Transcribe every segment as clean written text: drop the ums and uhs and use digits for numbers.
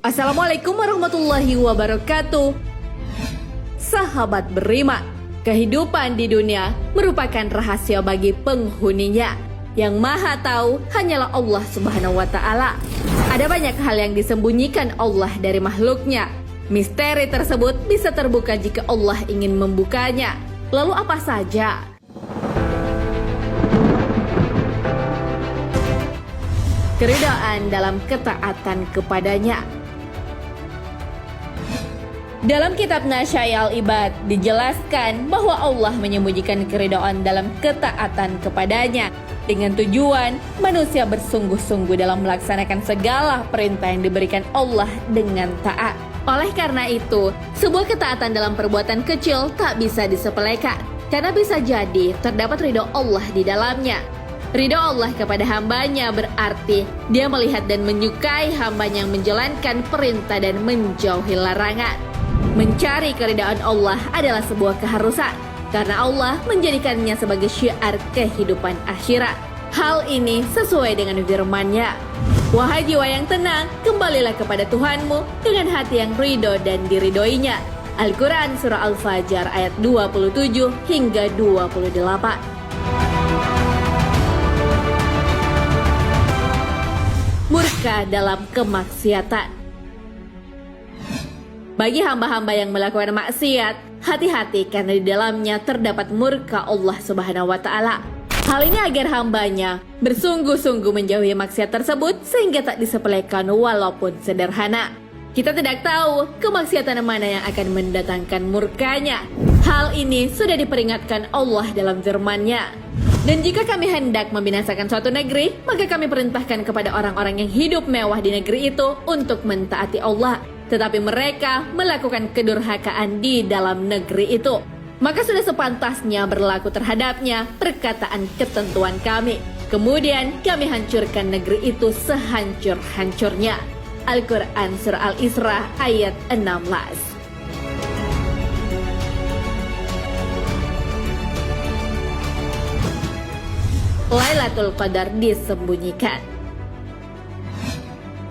Assalamualaikum warahmatullahi wabarakatuh. Sahabat beriman, kehidupan di dunia merupakan rahasia bagi penghuninya. Yang maha tahu hanyalah Allah Subhanahu wa Ta'ala. Ada banyak hal yang disembunyikan Allah dari makhluknya. Misteri tersebut bisa terbuka jika Allah ingin membukanya. Lalu apa saja? Keridaan dalam ketaatan kepadanya. Dalam kitab Nasyai'al Ibad dijelaskan bahwa Allah menyembunyikan keridaan dalam ketaatan kepadanya dengan tujuan manusia bersungguh-sungguh dalam melaksanakan segala perintah yang diberikan Allah dengan taat. Oleh karena itu, sebuah ketaatan dalam perbuatan kecil tak bisa disepelekan karena bisa jadi terdapat ridho Allah di dalamnya. Ridho Allah kepada hambanya berarti dia melihat dan menyukai hambanya yang menjalankan perintah dan menjauhi larangan. Mencari keridhaan Allah adalah sebuah keharusan karena Allah menjadikannya sebagai syiar kehidupan akhirat. Hal ini sesuai dengan firman-Nya. Wahai jiwa yang tenang, kembalilah kepada Tuhanmu dengan hati yang ridho dan diridhoinya. Al-Quran Surah Al-Fajr ayat 27 hingga 28. Murka dalam kemaksiatan. Bagi hamba-hamba yang melakukan maksiat, hati-hati karena di dalamnya terdapat murka Allah Subhanahu wa Ta'ala. Hal ini agar hambanya bersungguh-sungguh menjauhi maksiat tersebut sehingga tak disepelekan walaupun sederhana. Kita tidak tahu kemaksiatan mana yang akan mendatangkan murkanya. Hal ini sudah diperingatkan Allah dalam firman-Nya. Dan jika kami hendak membinasakan suatu negeri, maka kami perintahkan kepada orang-orang yang hidup mewah di negeri itu untuk mentaati Allah. Tetapi mereka melakukan kedurhakaan di dalam negeri itu. Maka sudah sepantasnya berlaku terhadapnya perkataan ketentuan kami. Kemudian kami hancurkan negeri itu sehancur-hancurnya. Al-Quran Surah Al-Isra ayat 16. Lailatul Qadar disembunyikan.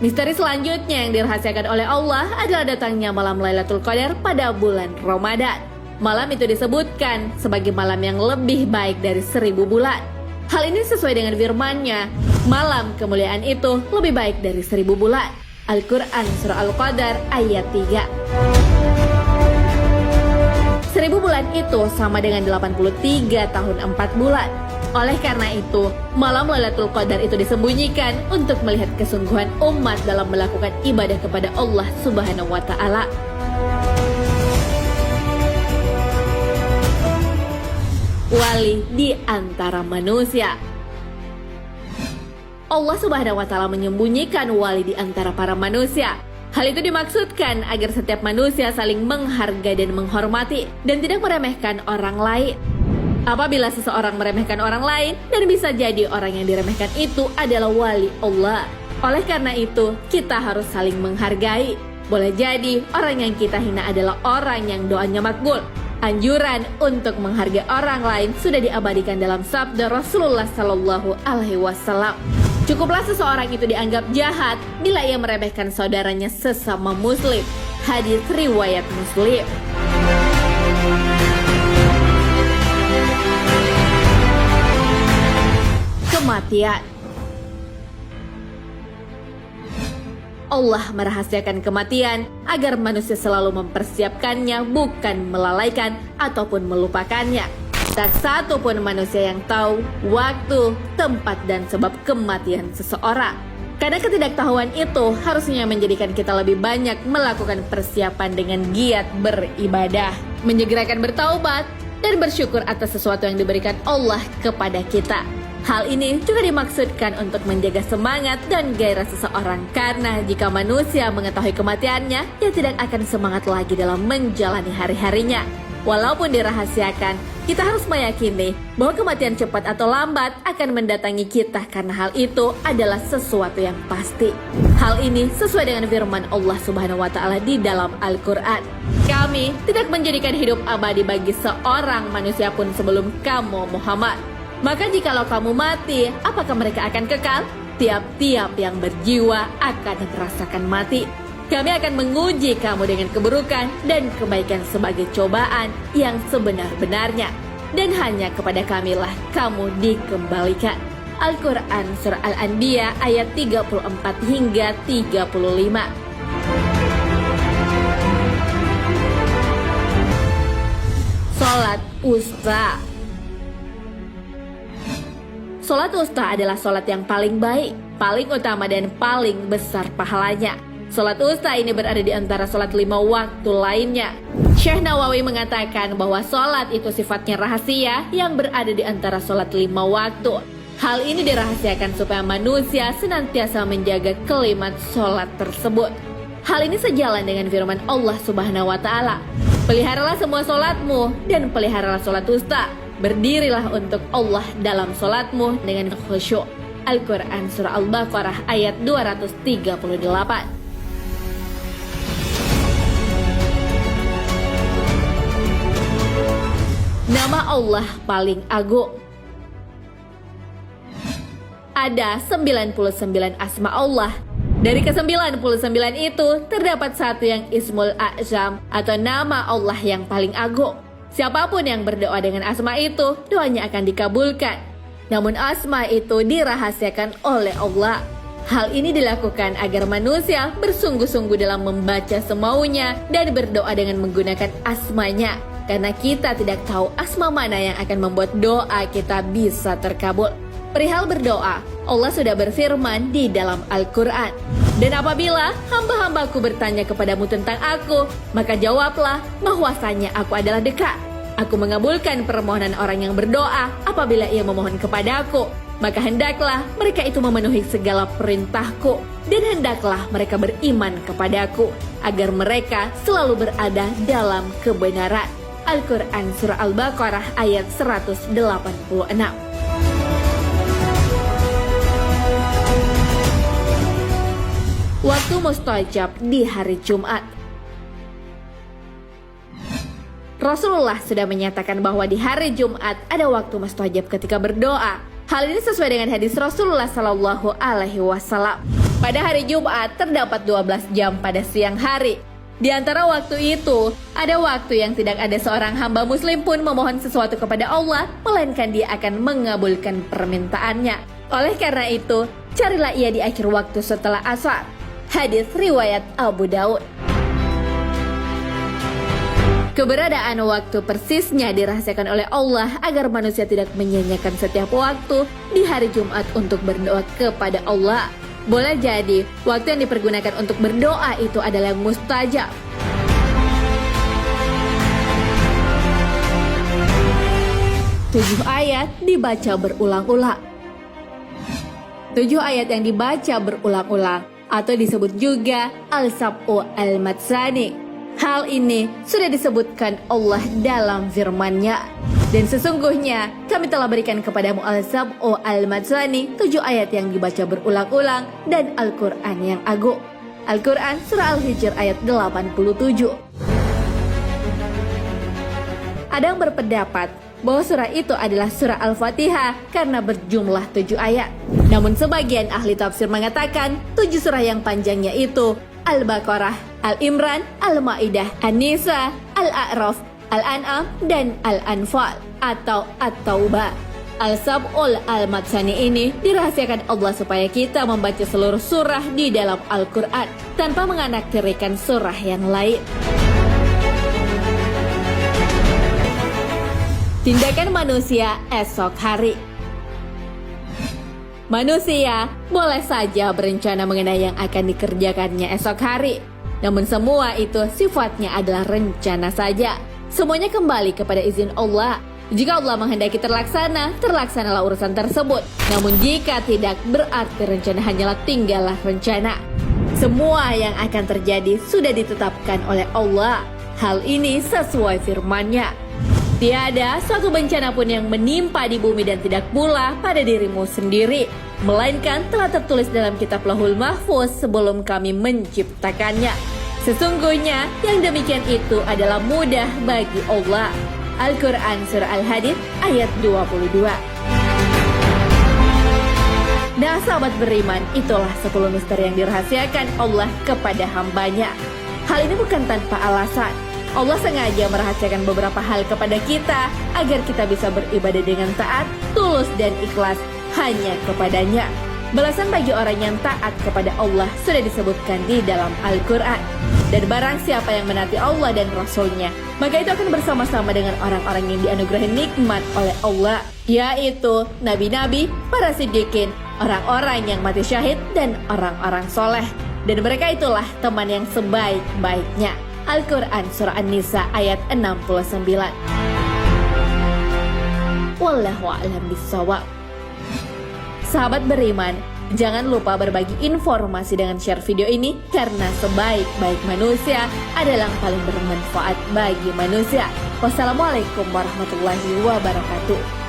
Misteri selanjutnya yang dirahasiakan oleh Allah adalah datangnya malam Lailatul Qadar pada bulan Ramadan. Malam itu disebutkan sebagai malam yang lebih baik dari 1000 bulan. Hal ini sesuai dengan firman-Nya. Malam kemuliaan itu lebih baik dari 1000 bulan. Al-Quran Surah Al-Qadar ayat 3. 1000 bulan itu sama dengan 83 tahun 4 bulan. Oleh karena itu, malam Lailatul Qadar itu disembunyikan untuk melihat kesungguhan umat dalam melakukan ibadah kepada Allah Subhanahu wa Ta'ala. Wali di antara manusia. Allah Subhanahu wa Ta'ala menyembunyikan wali di antara para manusia. Hal itu dimaksudkan agar setiap manusia saling menghargai dan menghormati dan tidak meremehkan orang lain. Apabila seseorang meremehkan orang lain, dan bisa jadi orang yang diremehkan itu adalah wali Allah. Oleh karena itu, kita harus saling menghargai. Boleh jadi orang yang kita hina adalah orang yang doanya makbul. Anjuran untuk menghargai orang lain sudah diabadikan dalam sabda Rasulullah Sallallahu Alaihi Wasallam. Cukuplah seseorang itu dianggap jahat bila ia meremehkan saudaranya sesama Muslim. Hadis riwayat Muslim. Kematian. Allah merahasiakan kematian agar manusia selalu mempersiapkannya, bukan melalaikan ataupun melupakannya. Tak satu pun manusia yang tahu waktu, tempat, dan sebab kematian seseorang. Karena ketidaktahuan itu harusnya menjadikan kita lebih banyak melakukan persiapan dengan giat beribadah, menyegerakan bertaubat, dan bersyukur atas sesuatu yang diberikan Allah kepada kita. Hal ini juga dimaksudkan untuk menjaga semangat dan gairah seseorang, karena jika manusia mengetahui kematiannya, ia tidak akan semangat lagi dalam menjalani hari-harinya. Walaupun dirahasiakan, kita harus meyakini bahwa kematian cepat atau lambat akan mendatangi kita karena hal itu adalah sesuatu yang pasti. Hal ini sesuai dengan firman Allah Subhanahu wa Ta'ala di dalam Al-Quran. Kami tidak menjadikan hidup abadi bagi seorang manusia pun sebelum kamu, Muhammad. Maka jikalau kamu mati, apakah mereka akan kekal? Tiap-tiap yang berjiwa akan merasakan mati. Kami akan menguji kamu dengan keburukan dan kebaikan sebagai cobaan yang sebenar-benarnya. Dan hanya kepada kamilah kamu dikembalikan. Al-Quran Surah Al-Anbiya ayat 34 hingga 35. Sholat Wusta. Sholat wusta adalah sholat yang paling baik, paling utama dan paling besar pahalanya. Sholat wusta ini berada di antara sholat 5 waktu lainnya. Syekh Nawawi mengatakan bahwa sholat itu sifatnya rahasia yang berada di antara sholat 5 waktu. Hal ini dirahasiakan supaya manusia senantiasa menjaga kalimat sholat tersebut. Hal ini sejalan dengan firman Allah Subhanahu wa Ta'ala. Peliharalah semua sholatmu dan peliharalah sholat wusta. Berdirilah untuk Allah dalam sholatmu dengan khusyuk. Al-Quran Surah Al-Baqarah ayat 238. Nama Allah paling agung. Ada 99 asma Allah. Dari ke-99 itu, terdapat satu yang Ismul A'zam atau nama Allah yang paling agung. Siapapun yang berdoa dengan asma itu, doanya akan dikabulkan. Namun asma itu dirahasiakan oleh Allah. Hal ini dilakukan agar manusia bersungguh-sungguh dalam membaca semaunya dan berdoa dengan menggunakan asmanya. Karena kita tidak tahu asma mana yang akan membuat doa kita bisa terkabul. Perihal berdoa, Allah sudah berfirman di dalam Al-Quran. Dan apabila hamba-hambaku bertanya kepadamu tentang aku, maka jawablah bahwasanya aku adalah dekat. Aku mengabulkan permohonan orang yang berdoa apabila ia memohon kepadaku. Maka hendaklah mereka itu memenuhi segala perintahku. Dan hendaklah mereka beriman kepadaku, agar mereka selalu berada dalam kebenaran. Al-Quran Surah Al-Baqarah ayat 186. Waktu mustajab di hari Jumat. Rasulullah sudah menyatakan bahwa di hari Jumat ada waktu mustajab ketika berdoa. Hal ini sesuai dengan hadis Rasulullah Shallallahu Alaihi Wasallam. Pada hari Jumat terdapat 12 jam pada siang hari. Di antara waktu itu, ada waktu yang tidak ada seorang hamba muslim pun memohon sesuatu kepada Allah, melainkan dia akan mengabulkan permintaannya. Oleh karena itu, carilah ia di akhir waktu setelah asar. Hadis riwayat Abu Daud. Keberadaan waktu persisnya dirahasiakan oleh Allah agar manusia tidak menyia-nyiakan setiap waktu di hari Jumat untuk berdoa kepada Allah. Boleh jadi, waktu yang dipergunakan untuk berdoa itu adalah yang mustajab. Tujuh ayat dibaca berulang-ulang. 7 ayat yang dibaca berulang-ulang atau disebut juga Al-Sab'u Al-Matsani. Hal ini sudah disebutkan Allah dalam firman-Nya. Dan sesungguhnya kami telah berikan kepadamu Al-Sab'u Al-Matsani, 7 ayat yang dibaca berulang-ulang dan Al-Quran yang agung. Al-Quran Surah Al-Hijr ayat 87. Ada yang berpendapat bahwa surah itu adalah surah Al-Fatihah karena berjumlah 7 ayat. Namun sebagian ahli tafsir mengatakan 7 surah yang panjangnya itu Al-Baqarah, Al-Imran, Al-Ma'idah, An-Nisa, Al-A'raf, Al-An'am, dan Al-Anfal atau At-Taubah. Al-Sab'ul Al-Matsani ini dirahasiakan Allah supaya kita membaca seluruh surah di dalam Al-Quran tanpa menganaktirikan surah yang lain. Tindakan manusia esok hari. Manusia boleh saja berencana mengenai yang akan dikerjakannya esok hari. Namun semua itu sifatnya adalah rencana saja. Semuanya kembali kepada izin Allah. Jika Allah menghendaki terlaksana, terlaksanalah urusan tersebut. Namun jika tidak, berarti rencana hanyalah tinggallah rencana. Semua yang akan terjadi sudah ditetapkan oleh Allah. Hal ini sesuai firman-Nya. Tiada suatu bencana pun yang menimpa di bumi dan tidak pula pada dirimu sendiri, melainkan telah tertulis dalam kitab Lauhul Mahfuz sebelum kami menciptakannya. Sesungguhnya yang demikian itu adalah mudah bagi Allah. Al-Quran Surah Al-Hadid ayat 22. Nah sahabat beriman, itulah 10 misteri yang dirahasiakan Allah kepada hambanya. Hal ini bukan tanpa alasan. Allah sengaja merahasiakan beberapa hal kepada kita agar kita bisa beribadah dengan taat, tulus dan ikhlas hanya kepadanya. Balasan bagi orang yang taat kepada Allah sudah disebutkan di dalam Al-Quran. Dan barang siapa yang menaati Allah dan Rasul-Nya, maka itu akan bersama-sama dengan orang-orang yang dianugerahi nikmat oleh Allah, yaitu nabi-nabi, para siddiqin, orang-orang yang mati syahid, dan orang-orang soleh. Dan mereka itulah teman yang sebaik-baiknya. Al-Quran Surah An-Nisa ayat 69. Wallahu a'lam bishawab. Sahabat beriman, jangan lupa berbagi informasi dengan share video ini, karena sebaik-baik manusia adalah yang paling bermanfaat bagi manusia. Wassalamualaikum warahmatullahi wabarakatuh.